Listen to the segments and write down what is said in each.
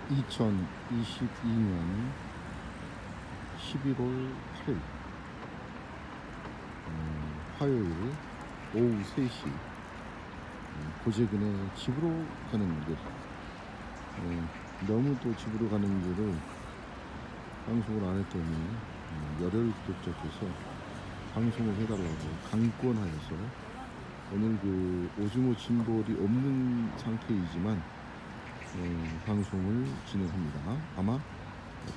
2022년 11월 8일 화요일 오후 3시 고재근의 집으로 가는 길. 너무 또 집으로 가는 길을 방송을 안 했더니 열혈 구독자께서 방송을 해달라고 강권하여서 오늘 그 오징어 짐볼이 없는 상태이지만 방송을 진행합니다. 아마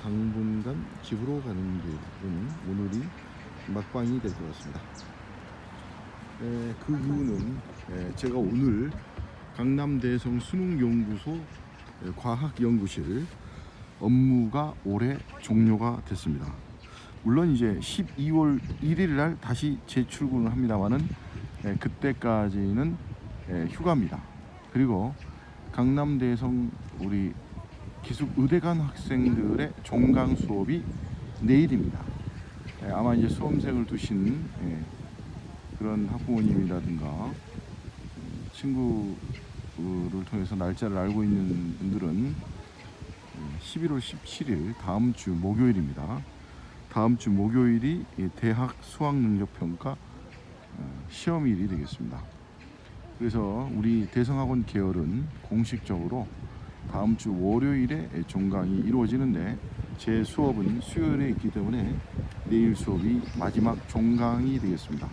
당분간 집으로 가는 길은 오늘이 막방이 될 것 같습니다. 그 이유는 제가 오늘 강남대성 수능연구소 과학연구실 업무가 올해 종료가 됐습니다. 물론 이제 12월 1일 날 다시 재출근을 합니다만은 그때까지는 휴가입니다. 그리고 강남대성 우리 기숙의대관 학생들의 종강 수업이 내일입니다. 아마 이제 수험생을 두신 그런 학부모님이라든가 친구를 통해서 날짜를 알고 있는 분들은 11월 17일 다음 주 목요일입니다. 다음 주 목요일이 대학 수학능력평가 시험일이 되겠습니다. 그래서 우리 대성학원 계열은 공식적으로 다음 주 월요일에 종강이 이루어지는데 제 수업은 수요일에 있기 때문에 내일 수업이 마지막 종강이 되겠습니다.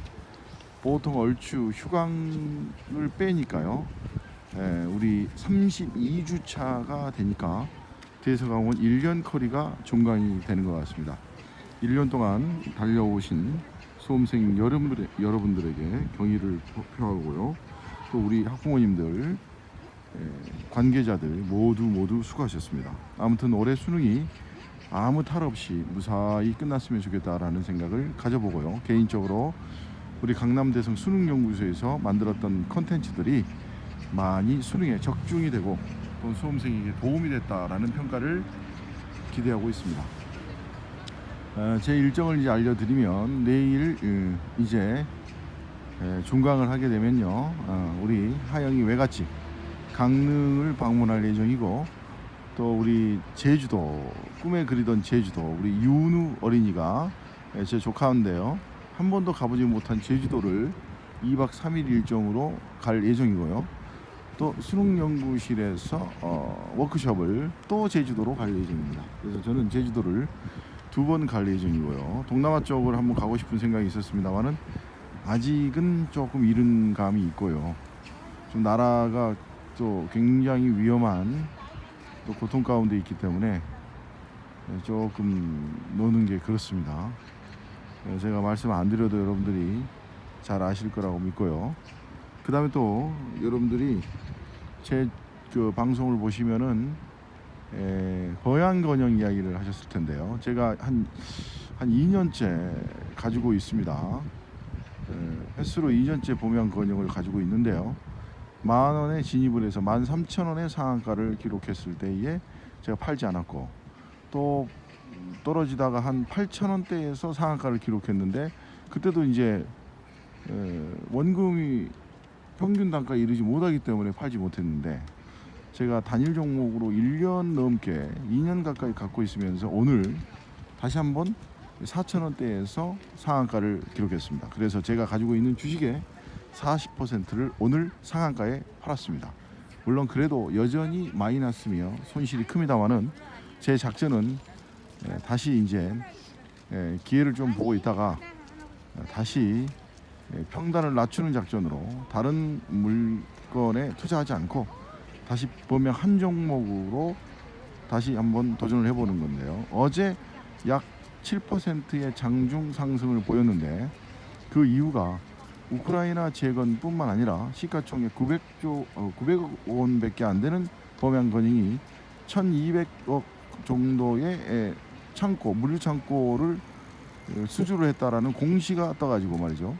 보통 얼추 휴강을 빼니까요. 우리 32주차가 되니까 대성학원 1년 커리가 종강이 되는 것 같습니다. 1년 동안 달려오신 수험생 여러분들에게 경의를 표하고요. 또 우리 학부모님들, 관계자들 모두 수고하셨습니다. 아무튼 올해 수능이 아무 탈 없이 무사히 끝났으면 좋겠다라는 생각을 가져보고요. 개인적으로 우리 강남대성 수능연구소에서 만들었던 컨텐츠들이 많이 수능에 적중이 되고 또 수험생에게 도움이 됐다라는 평가를 기대하고 있습니다. 제 일정을 이제 알려드리면 내일 이제 종강을 하게 되면요, 우리 하영이 외갓집 강릉을 방문할 예정이고 또 우리 제주도 꿈에 그리던 제주도 우리 윤우 어린이가 제 조카인데요, 한 번도 가보지 못한 제주도를 2박 3일 일정으로 갈 예정이고요. 또 수능연구실에서 워크숍을 또 제주도로 갈 예정입니다. 그래서 저는 제주도를 2번 갈 예정이고요. 동남아 쪽을 한번 가고 싶은 생각이 있었습니다만은 아직은 조금 이른 감이 있고요. 좀 나라가 또 굉장히 위험한 또 고통 가운데 있기 때문에 조금 노는 게 그렇습니다. 제가 말씀 안 드려도 여러분들이 잘 아실 거라고 믿고요. 그 다음에 또 여러분들이 제 그 방송을 보시면은 거양건영 이야기를 하셨을 텐데요. 제가 한 2년째 가지고 있습니다. 횟수로 2년째 범양건영을 가지고 있는데요. 10,000원에 진입을 해서 13,000원의 상한가를 기록했을 때에 제가 팔지 않았고, 또 떨어지다가 한 8,000원대에서 상한가를 기록했는데 그때도 이제 원금이 평균 단가에 이르지 못하기 때문에 팔지 못했는데, 제가 단일 종목으로 1년 넘게 2년 가까이 갖고 있으면서 오늘 다시 한번 4,000원대에서 상한가를 기록했습니다. 그래서 제가 가지고 있는 주식의 40%를 오늘 상한가에 팔았습니다. 물론 그래도 여전히 마이너스며 손실이 큽니다만은 제 작전은 다시 이제 기회를 좀 보고 있다가 다시 평단을 낮추는 작전으로 다른 물건에 투자하지 않고 다시 보면 한 종목으로 다시 한번 도전을 해보는 건데요. 어제 약 7%의 장중 상승을 보였는데 그 이유가 우크라이나 재건뿐만 아니라 시가총액 900억 원밖에 안 되는 범양건영이 1,200억 정도의 창고, 물류 창고를 수주를 했다라는 공시가 떠가지고 말이죠.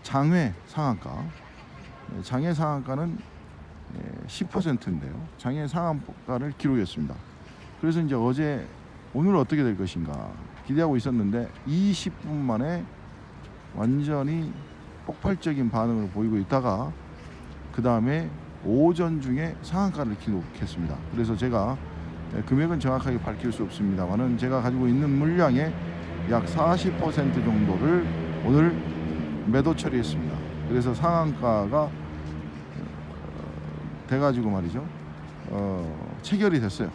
장외 상한가, 장외 상한가는 10%인데요. 장외 상한가를 기록했습니다. 그래서 이제 어제 오늘 어떻게 될 것인가 기대하고 있었는데 20분 만에 완전히 폭발적인 반응을 보이고 있다가 그 다음에 오전 중에 상한가를 기록했습니다. 그래서 제가 금액은 정확하게 밝힐 수 없습니다만은 제가 가지고 있는 물량의 약 40% 정도를 오늘 매도 처리했습니다. 그래서 상한가가 돼가지고 말이죠. 체결이 됐어요.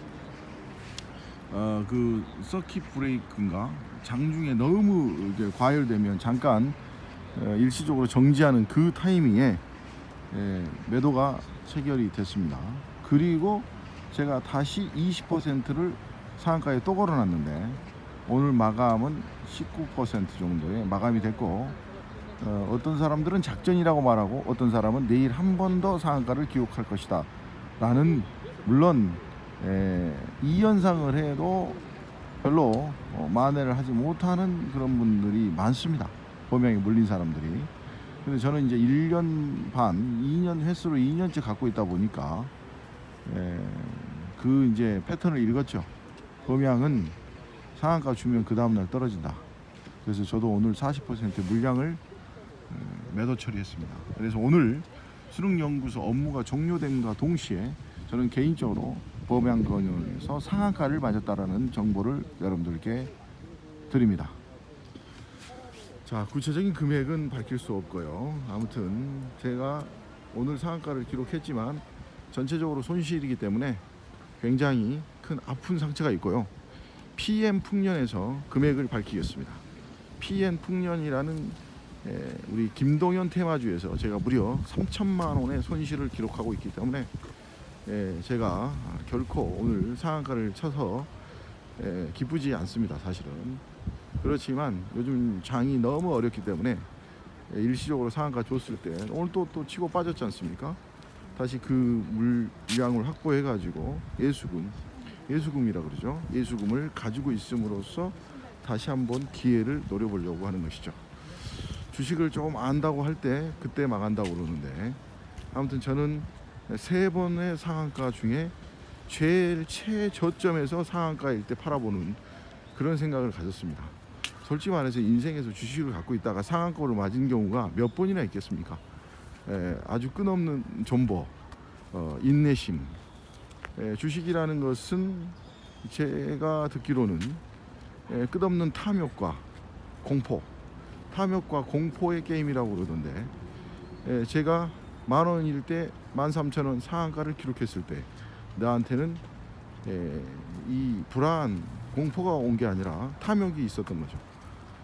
그 서킷 브레이크인가 장중에 너무 이제 과열되면 잠깐 일시적으로 정지하는 그 타이밍에 매도가 체결이 됐습니다. 그리고 제가 다시 20%를 상한가에 또 걸어놨는데 오늘 마감은 19% 정도에 마감이 됐고 어떤 사람들은 작전이라고 말하고 어떤 사람은 내일 한 번 더 상한가를 기록할 것이다 라는, 물론 이 현상을 해도 별로 만회를 하지 못하는 그런 분들이 많습니다. 범양에 물린 사람들이. 근데 저는 이제 1년 반, 2년 횟수로 2년째 갖고 있다 보니까 그 이제 패턴을 읽었죠. 범양은 상한가 주면 그 다음날 떨어진다. 그래서 저도 오늘 40% 물량을 매도 처리했습니다. 그래서 오늘 수능연구소 업무가 종료된과 동시에 저는 개인적으로 범양건연에서 상한가를 맞았다라는 정보를 여러분들께 드립니다. 자, 구체적인 금액은 밝힐 수 없고요. 아무튼 제가 오늘 상한가를 기록했지만 전체적으로 손실이기 때문에 굉장히 큰 아픈 상처가 있고요. PM 풍년에서 금액을 밝히겠습니다. PM 풍년이라는 우리 김동현 테마주에서 제가 무려 3천만 원의 손실을 기록하고 있기 때문에 제가 결코 오늘 상한가를 쳐서 기쁘지 않습니다. 사실은. 그렇지만 요즘 장이 너무 어렵기 때문에 일시적으로 상한가 줬을 때 오늘 또 치고 빠졌지 않습니까? 다시 그 물량을 확보해 가지고 예수금이라 그러죠. 예수금을 가지고 있음으로써 다시 한번 기회를 노려보려고 하는 것이죠. 주식을 조금 안다고 할 때 그때 망한다고 그러는데, 아무튼 저는 3번의 상한가 중에 제일 최저점에서 상한가일 때 팔아보는 그런 생각을 가졌습니다. 솔직히 말해서 인생에서 주식을 갖고 있다가 상한가를 맞은 경우가 몇 번이나 있겠습니까? 아주 끝없는 존버, 인내심. 주식이라는 것은 제가 듣기로는 끝없는 탐욕과 공포, 탐욕과 공포의 게임이라고 그러던데, 제가 10,000원일 때 13,000원 상한가를 기록했을 때 나한테는 이 불안, 공포가 온 게 아니라 탐욕이 있었던 거죠.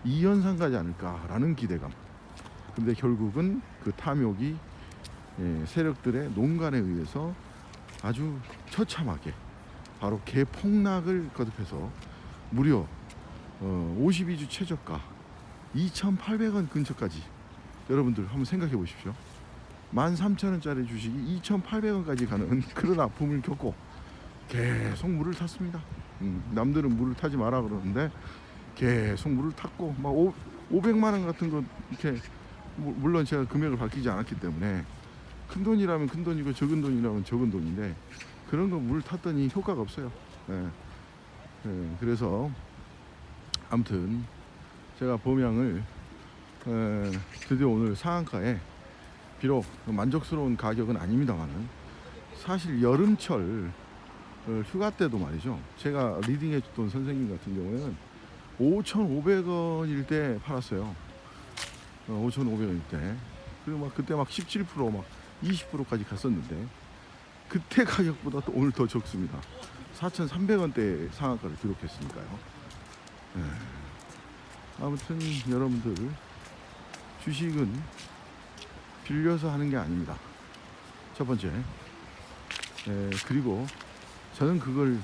이 현상 가지 않을까라는 기대감. 근데 결국은 그 탐욕이 세력들의 농간에 의해서 아주 처참하게 바로 개폭락을 거듭해서 무려 52주 최저가 2,800원 근처까지, 여러분들 한번 생각해 보십시오. 13,000원짜리 주식이 2,800원까지 가는 그런 아픔을 겪고 계속 물을 탔습니다. 남들은 물을 타지 마라 그러는데 계속 물을 탔고, 막 500만 원 같은 거 이렇게, 물론 제가 금액을 밝히지 않았기 때문에 큰 돈이라면 큰 돈이고 적은 돈이라면 적은 돈인데 그런 거 물을 탔더니 효과가 없어요. 그래서 아무튼 제가 범양을 드디어 오늘 상한가에, 비록 만족스러운 가격은 아닙니다만은, 사실 여름철 휴가 때도 말이죠, 제가 리딩해 줬던 선생님 같은 경우에는 5,500원일 때 팔았어요. 5,500원일 때. 그리고 막 그때 막 17%, 막 20%까지 갔었는데 그때 가격보다 또 오늘 더 적습니다. 4,300원대 상한가를 기록했으니까요. 아무튼 여러분들, 주식은 빌려서 하는 게 아닙니다. 첫 번째. 그리고 저는 그걸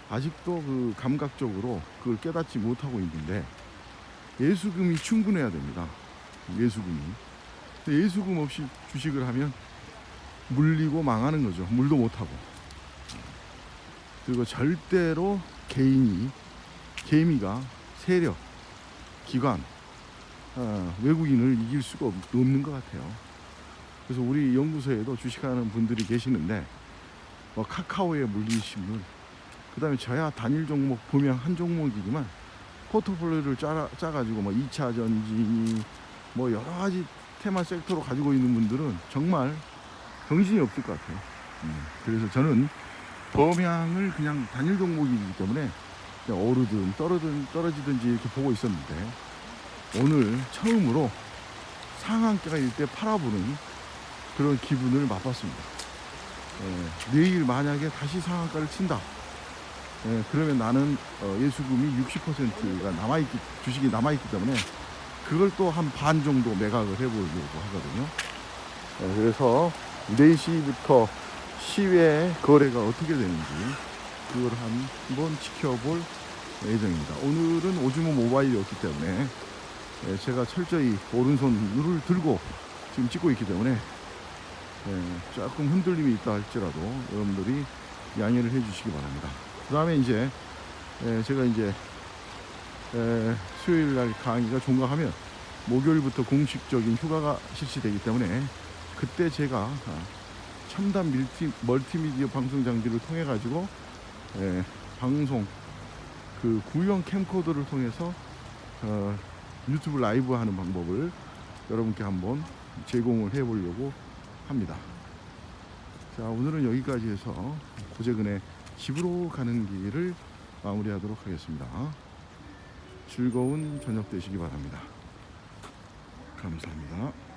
아직도 그 감각적으로 그걸 깨닫지 못하고 있는데, 예수금이 충분해야 됩니다. 예수금이. 예수금 없이 주식을 하면 물리고 망하는 거죠. 물도 못하고. 그리고 절대로 개미가 세력, 기관, 외국인을 이길 수가 없는 것 같아요. 그래서 우리 연구소에도 주식하는 분들이 계시는데, 뭐 카카오에 물리신 분, 그 다음에 저야 단일 종목 보면 한 종목이지만 포트폴리오를 짜가지고 뭐 2차 전지, 뭐 여러 가지 테마 섹터로 가지고 있는 분들은 정말 정신이 없을 것 같아요. 그래서 저는 범양을 그냥 단일 종목이기 때문에 그냥 오르든 떨어지든지 이렇게 보고 있었는데 오늘 처음으로 상한가일 때 팔아보는 그런 기분을 맛봤습니다. 내일 만약에 다시 상한가를 친다. 그러면 나는 예수금이 60%가 주식이 남아있기 때문에 그걸 또 한 반 정도 매각을 해보려고 하거든요. 그래서 4시부터 시외 거래가 어떻게 되는지 그걸 한번 지켜볼 예정입니다. 오늘은 오즈모 모바일이었기 때문에 제가 철저히 오른손을 들고 지금 찍고 있기 때문에 조금 흔들림이 있다 할지라도 여러분들이 양해를 해 주시기 바랍니다. 그 다음에 이제 제가 이제 수요일 날 강의가 종강하면 목요일부터 공식적인 휴가가 실시되기 때문에 그때 제가 첨단 멀티미디어 방송 장비를 통해 가지고 방송 그 구형 캠코더를 통해서 유튜브 라이브 하는 방법을 여러분께 한번 제공을 해 보려고 합니다. 자, 오늘은 여기까지 해서 고재근의 집으로 가는 길을 마무리하도록 하겠습니다. 즐거운 저녁 되시기 바랍니다. 감사합니다.